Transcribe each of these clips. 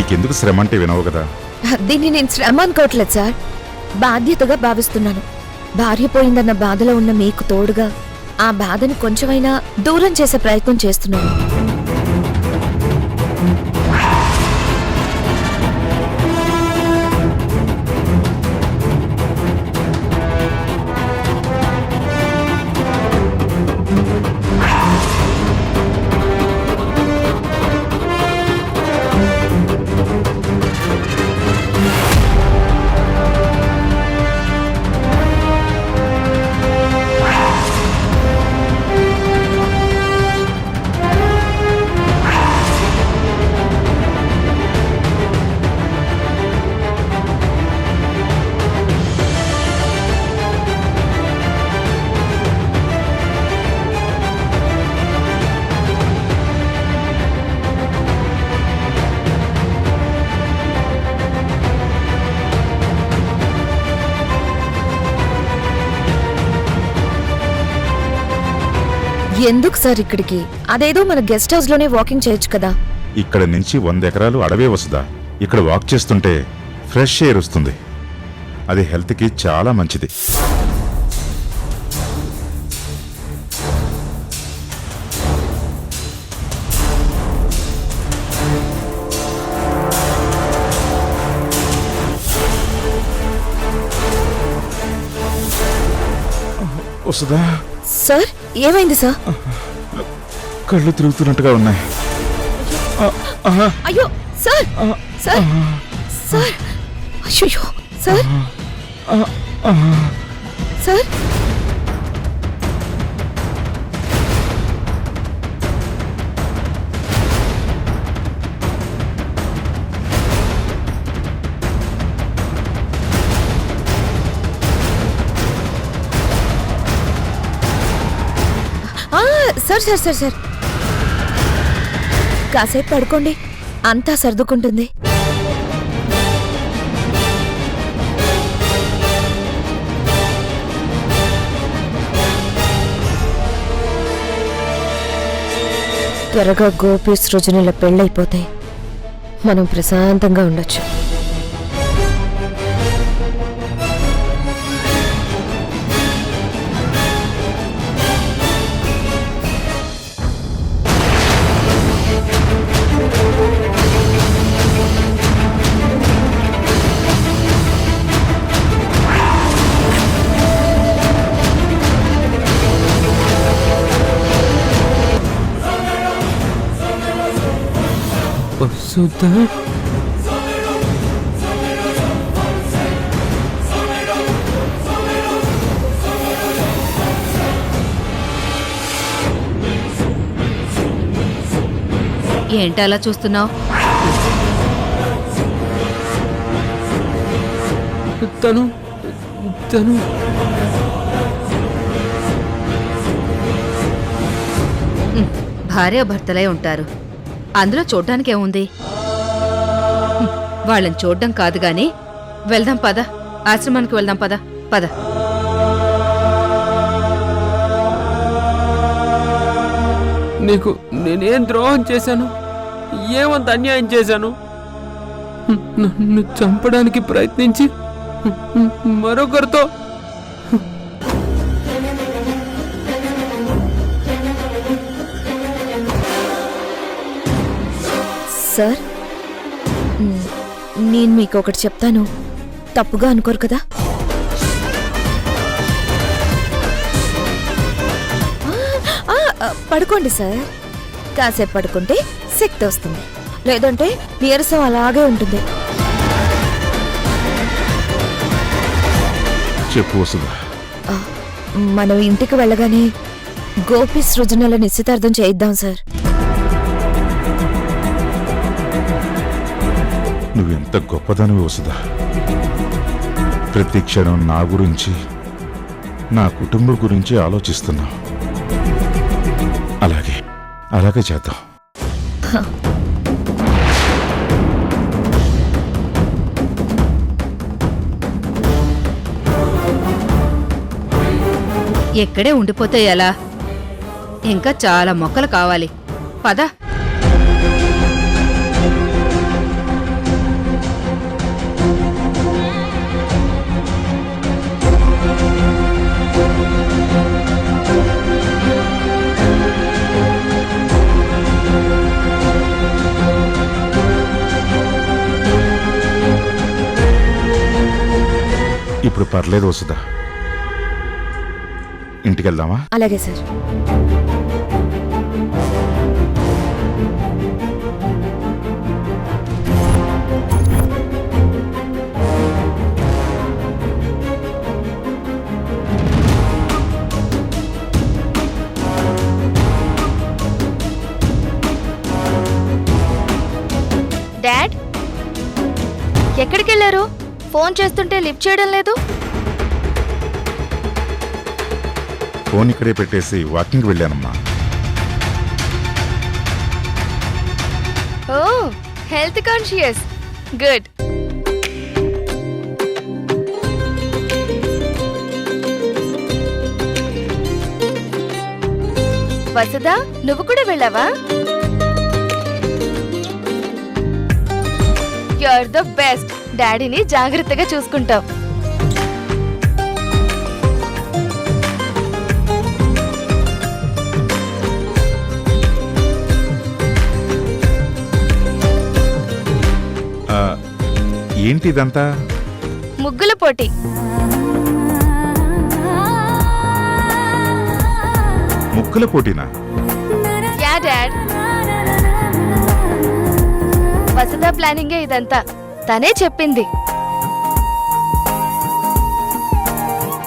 నీకెందుకు శ్రమ అంటే వినవు కదా. దీన్ని నేను శ్రమ అనుకోవట్లేదు సార్, బాధ్యతగా భావిస్తున్నాను. భార్య పోయిందన్న బాధలో ఉన్న మీకు తోడుగా ఆ బాధని కొంచెమైనా దూరం చేసే ప్రయత్నం చేస్తున్నాను. ఎందుకు సార్ ఇక్కడికి? అదేదో మన గెస్ట్ హౌస్ లోనే వాకింగ్ చేయొచ్చు కదా. ఇక్కడ నుంచి 100 ఎకరాలు అడవే వస్తుందా. ఇక్కడ వాక్ చేస్తుంటే ఫ్రెష్ ఎయిర్ వస్తుంది. అది హెల్త్కి చాలా మంచిది. వస్తుందా? సార్ ఏమైంది సార్? కళ్ళు తిరుగుతున్నట్టుగా ఉన్నాయి. అయ్యో సార్, సార్, సార్, అయ్యో sir, sir, sir, sir, sir, sir, కాసేపు పడుకోండి, అంతా సర్దుకుంటుంది. త్వరగా గోపి సృజనల పెళ్ళైపోతే మనం ప్రశాంతంగా ఉండొచ్చు. వసుధ, ఏంటి అలా చూస్తున్నావు? తను తను భార్యాభర్తలై ఉంటారు, అందులో చూడ్డానికి ఏముంది? వాళ్ళని చూడ్డం కాదు గాని వెళ్దాం పద, ఆశ్రమానికి వెళ్దాం పద పద. నీకు నేనేం ద్రోహం చేశాను? ఏమంత అన్యాయం చేశాను? నన్ను చంపడానికి ప్రయత్నించి మరొకరితో సార్, నేను మీకు ఒకటి చెప్తాను, తప్పుగా అనుకోరు కదా? పడుకోండి సార్, కాసేపు పడుకుంటే శక్తి వస్తుంది, లేదంటే నీరసం అలాగే ఉంటుంది. చెప్పు వసుధ. మనం ఇంటికి వెళ్ళగానే గోపి సృజనల నిశ్చితార్థం చేయిద్దాం సార్. నువ్వెంత గొప్పదానివి వసుధ. ప్రతి క్షణం నా గురించి, నా కుటుంబం గురించి ఆలోచిస్తున్నావు. అలాగే చేద్దాం. ఎక్కడే ఉండిపోతే ఎలా? ఇంకా చాలా మొక్కలు కావాలి, పద. ఇప్పుడు పర్లేదు వసుదా. ఇంటికెళ్దామా? అలాగే సార్. డాడ్ ఎక్కడికి వెళ్ళారు? ఫోన్ చేస్తుంటే లిఫ్ట్ చేయడం లేదు. ఫోన్ ఇక్కడే పెట్టేసి వాకింగ్కి వెళ్ళానమ్మా. Oh health conscious, good. Vasudha, నువ్వు కూడా వెళ్ళావా? You're the best. డాడీని జాగ్రత్తగా చూసుకుంటావు. ఏంటి ఇదంతా? ముగ్గుల పోటీ. ముగ్గుల పోటీనా? యా డాడ్, వసుదా ప్లానింగే ఇదంతా. తనే చెప్పింది.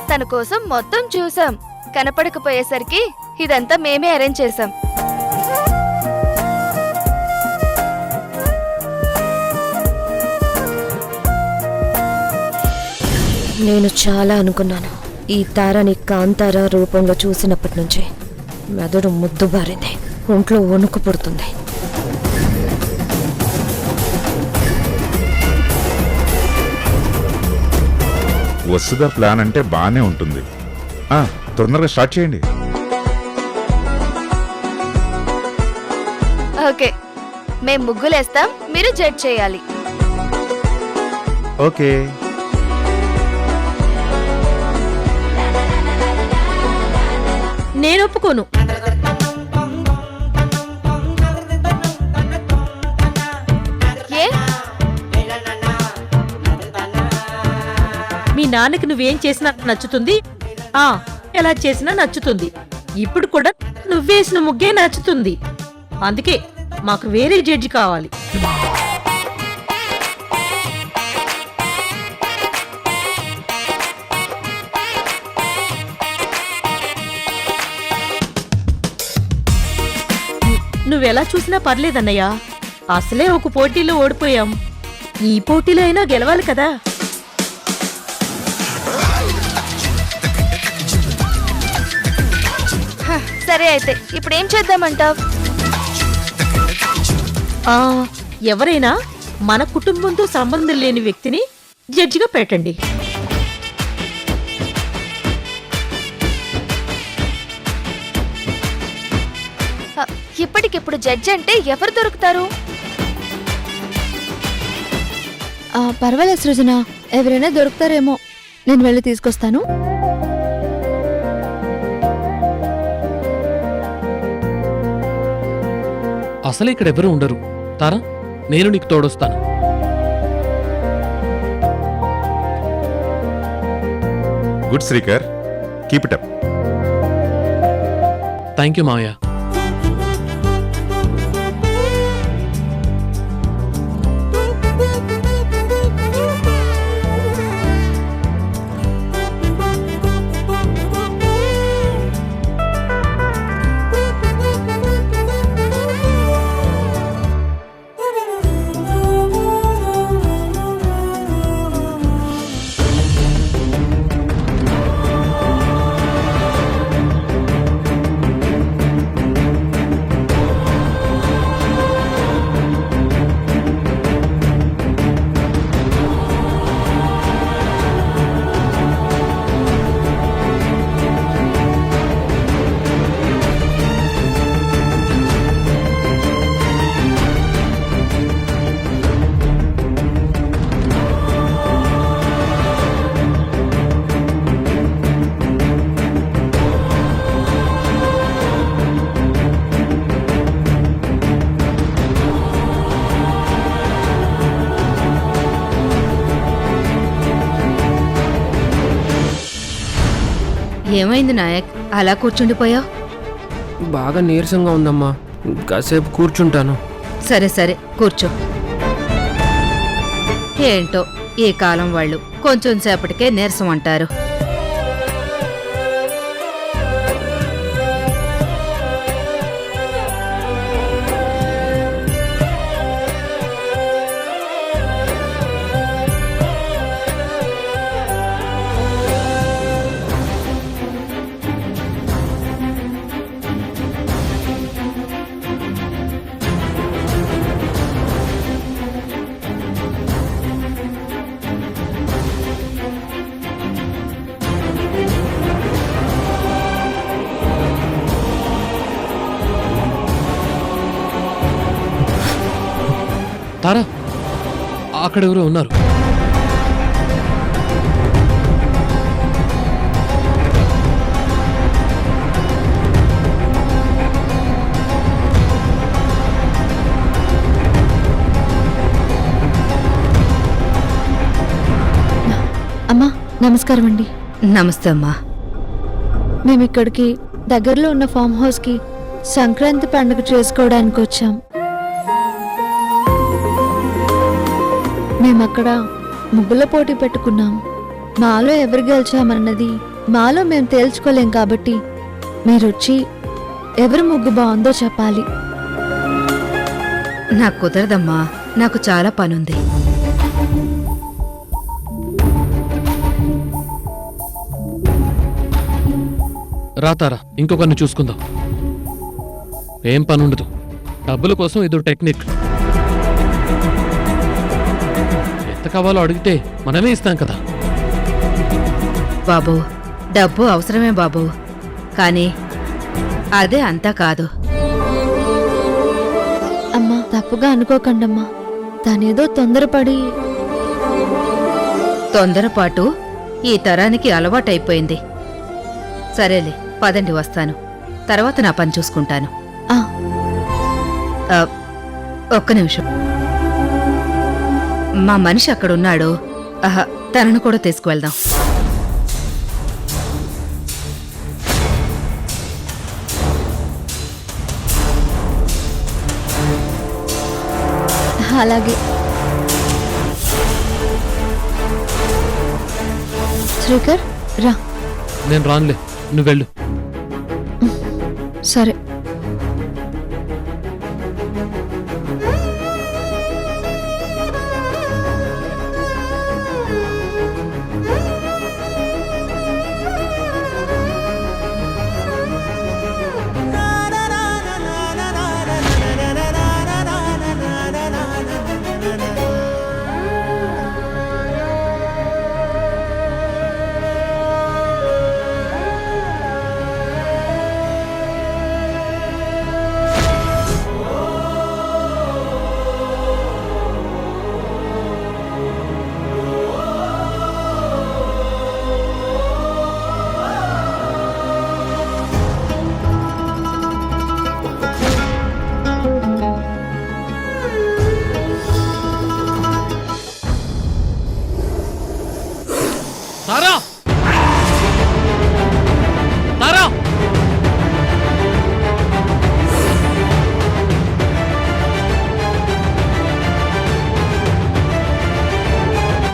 తన కోసం మొత్తం చూసాం. కనపడకపోయేసరికి ఇదంతా మేమే అరేంజ్ చేసాం. నేను చాలా అనుకున్నాను. ఈ తారని కాంతార రూపంలో చూసినప్పటి నుంచి మెదడు ముద్దుబారింది, ఒంట్లో వణుకు పుడుతుంది. వసుదా ప్లాన్ అంటే బానే ఉంటుంది. తొందరగా స్టార్ట్ చేయండి. ఓకే, మేం ముగ్గులేస్తాం, మీరు జడ్జ్ చేయాలి. ఓకే. నేను ఒప్పుకోను. ఏ? మీ నాన్నకి నువ్వేం చేసినా నచ్చుతుంది, ఎలా చేసినా నచ్చుతుంది. ఇప్పుడు కూడా నువ్వేసిన ముగ్గే నచ్చుతుంది. అందుకే మాకు వేరే జడ్జి కావాలి. నువ్వెలా చూసినా పర్లేదన్నయ్యా. అసలే ఒక పోటీలో ఓడిపోయాం. ఈ పోటీలో అయినా గెలవాలి కదా. సరే అయితే ఇప్పుడు ఏం చేద్దామంటావ్? ఎవరైనా మన కుటుంబంతో సంబంధం లేని వ్యక్తిని జడ్జిగా పెట్టండి. ఇప్పటికిప్పుడు జడ్జి అంటే ఎవరు దొరుకుతారు? పర్వాలేదు సృజన, ఎవరైనా దొరుకుతారేమో. నేను వెళ్ళి తీసుకొస్తాను. అసలు ఇక్కడ ఎవరు ఉండరు. తారా, నేను నీకు తోడొస్తాను. Good Srikar, keep it up. Thank you మావయ్య. ఏమైంది నాయక్ అలా కూర్చుండిపోయావు? బాగా నీరసంగా ఉందమ్మా, కాసేపు కూర్చుంటాను. సరే సరే కూర్చో. ఏంటో ఈ కాలం వాళ్ళు కొంచెం సేపటికే నీరసం అంటారు. తారా, అక్కడెవరో ఉన్నారు. అమ్మా నమస్కారం అండి. నమస్తే అమ్మా. మేము ఇక్కడికి దగ్గరలో ఉన్న ఫామ్ హౌస్కి సంక్రాంతి పండుగ చేసుకోవడానికి వచ్చాం. మేమక్కడ ముగ్గుల పోటీ పెట్టుకున్నాం. మాలో ఎవరు గెలిచామన్నది మాలో మేము తేల్చుకోలేం కాబట్టి మీరొచ్చి ఎవరి ముగ్గు బాగుందో చెప్పాలి. నాకు కుదరదమ్మా, నాకు చాలా పనుంది. రా తారా, ఇంకొకరిని చూసుకుందాం. ఏం పనుండదు, డబ్బుల కోసం ఇదో టెక్నిక్. ఎంత కావాలో అడిగితే మనమే ఇస్తాం కదా. బాబు డబ్బు అవసరమే బాబు, కానీ అదే అంతా కాదు. అమ్మా తప్పుగా అనుకోకండమ్మా, తనేదో తొందరపాటు ఈ తరానికి అలవాటైపోయింది. సరేలే పదండి, వస్తాను. తర్వాత నా పని చూసుకుంటాను. ఆ, ఒక్క నిమిషం. మా మనిషి అక్కడున్నాడు, తనను కూడా తీసుకువెళ్దాం. అలాగే. శ్రీకర్ రా. నేను రానులే, నువ్వు వెళ్ళు. సరే. తారా, తారా,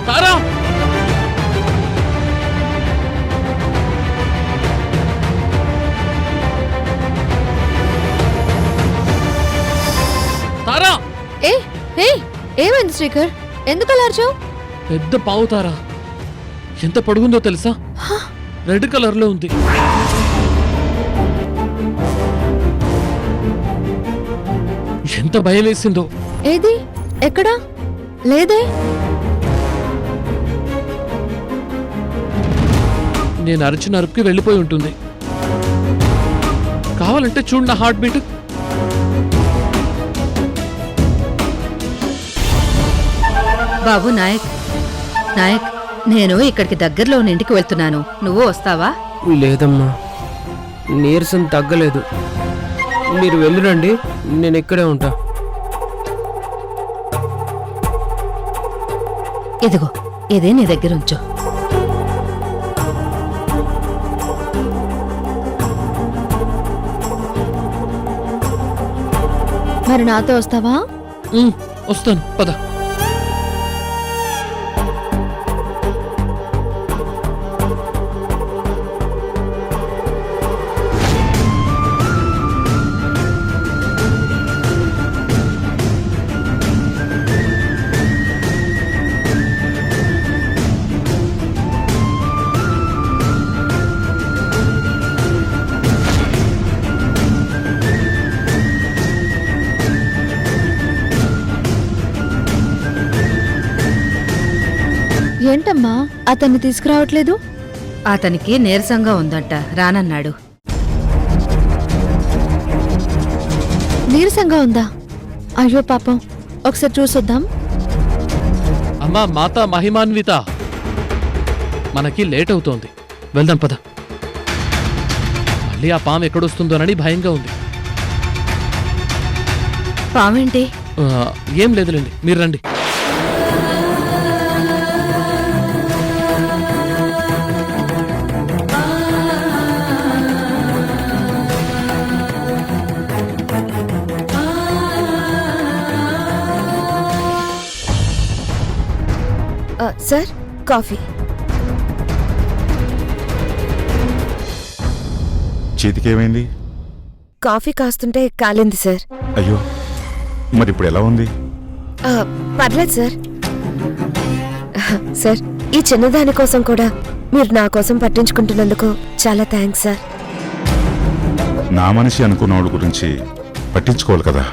తారా, తారా. ఏమైంది శ్రీకర్? ఎందుకు అలా అరిచావు? పెద్ద పావు తారా, ఎంత పొడుగుందో తెలుసా? రెడ్ కలర్ లో ఉంది. ఎంత భయం వేసిందో. ఏది? ఎక్కడా? లేదే. నేను అరిచిన అరుపుకి వెళ్ళిపోయి ఉంటుంది. కావాలంటే చూడు నా హార్ట్ బీట్. బాబు నాయక్, నాయక్, నేను ఇక్కడికి దగ్గరలో ఉన్న ఇంటికి వెళ్తున్నాను. నువ్వు వస్తావా? లేదమ్మా, నీరసం తగ్గలేదు. మీరు వెళ్ళురండి, నేను ఇక్కడే ఉంటా. ఇదిగో ఇదే నీ దగ్గర ఉంచు. మరి నాతో వస్తావా? వస్తాను పద. ఏంటమ్మా అతన్ని తీసుకురావట్లేదు? అతనికి నీరసంగా ఉందంట, రానన్నాడు. నీరసంగా ఉందా? అయ్యో పాపం, ఒకసారి చూసొద్దాం. అమ్మా మాతా మహిమాన్విత, మనకి లేట్ అవుతోంది, వెళ్దాం పద. మళ్ళీ ఆ పాము ఎక్కడొస్తుందోనని భయంగా ఉంది. పావేంటి? ఏం లేదులేండి, మీరు రండి. Sir, coffee. చేతికేమైంది? కాఫీ కాస్తుంటే కాలింది సార్. అయ్యో, మరి ఇప్పుడు ఎలా ఉంది? పర్లేదు సార్. సార్, ఈ చిన్నదాని కోసం కూడా మీరు నా కోసం పట్టించుకుంటున్నందుకు చాలా థ్యాంక్స్ సార్. నా మనిషి అనుకున్న వాళ్ళ గురించి పట్టించుకోవాలి కదా.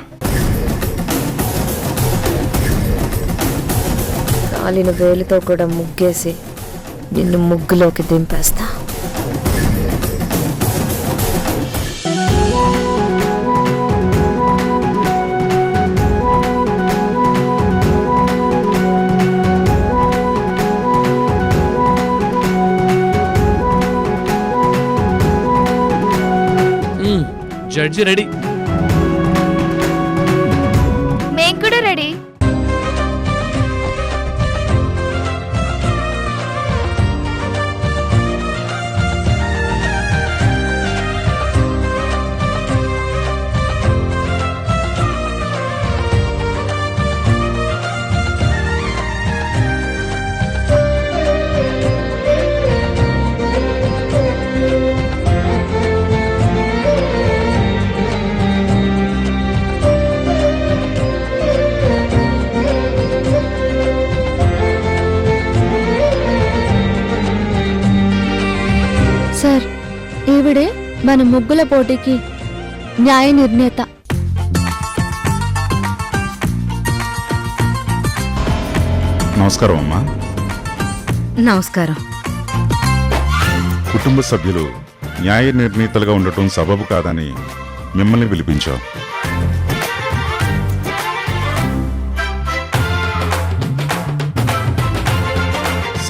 కాలిన వేలితో కూడా ముగ్గేసి నిన్ను ముగ్గులోకి దింపేస్తా. Judge ready. మేం కూడా రెడీ. సార్, ఈవిడే మన ముగ్గుల పోటీకి న్యాయ నిర్ణేత. నమస్కారం అమ్మా. నమస్కారం. కుటుంబ సభ్యులు న్యాయ నిర్ణీతలుగా ఉండటం సబబు కాదని మిమ్మల్ని పిలిపించాం.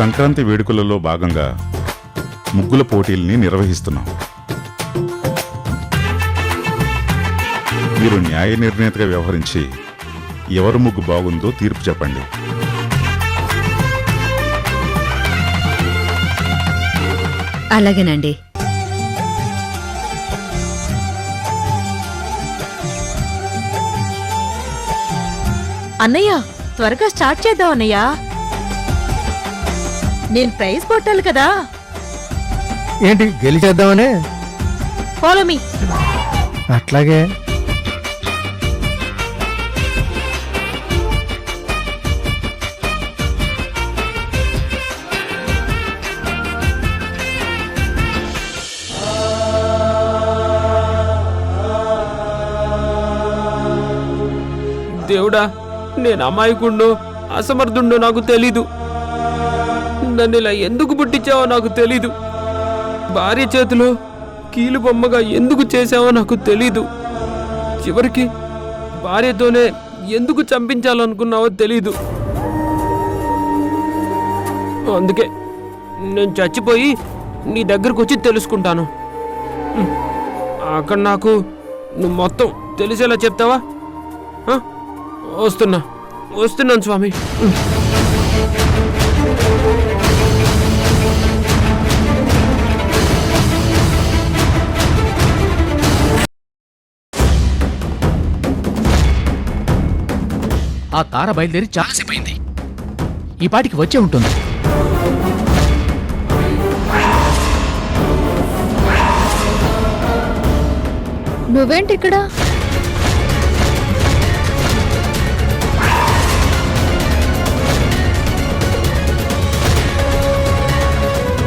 సంక్రాంతి వేడుకలలో భాగంగా ముగ్గుల పోటీల్ని నిర్వహిస్తున్నాం. మీరు న్యాయ నిర్ణేతగా వ్యవహరించి ఎవరు ముగ్గు బాగుందో తీర్పు చెప్పండి. అలాగేనండి. అన్నయ్య, త్వరగా స్టార్ట్ చేద్దాం అన్నయ్య. నేను ప్రైజ్ కొట్టాలి కదా. ఏంటి గెలిచేద్దామనే? Follow me. అట్లాగే. దేవుడా, నేను అమాయకుణ్ణో అసమర్థుండో నాకు తెలీదు. నన్ను ఇలా ఎందుకు పుట్టించావో నాకు తెలీదు. భార్య చేతిలో కీలు బొమ్మగా ఎందుకు చేశావో నాకు తెలీదు. చివరికి భార్యతోనే ఎందుకు చంపించాలనుకున్నావో తెలీదు. అందుకే నేను చచ్చిపోయి నీ దగ్గరకు వచ్చి తెలుసుకుంటాను. అక్కడ నాకు నువ్వు మొత్తం తెలిసేలా చెప్తావా? వస్తున్నాను స్వామి. ఆ తార బయలుదేరి చాలాసేపయింది. ఈ పాటికి వచ్చే ఉంటుంది. నువ్వేంటి ఇక్కడ?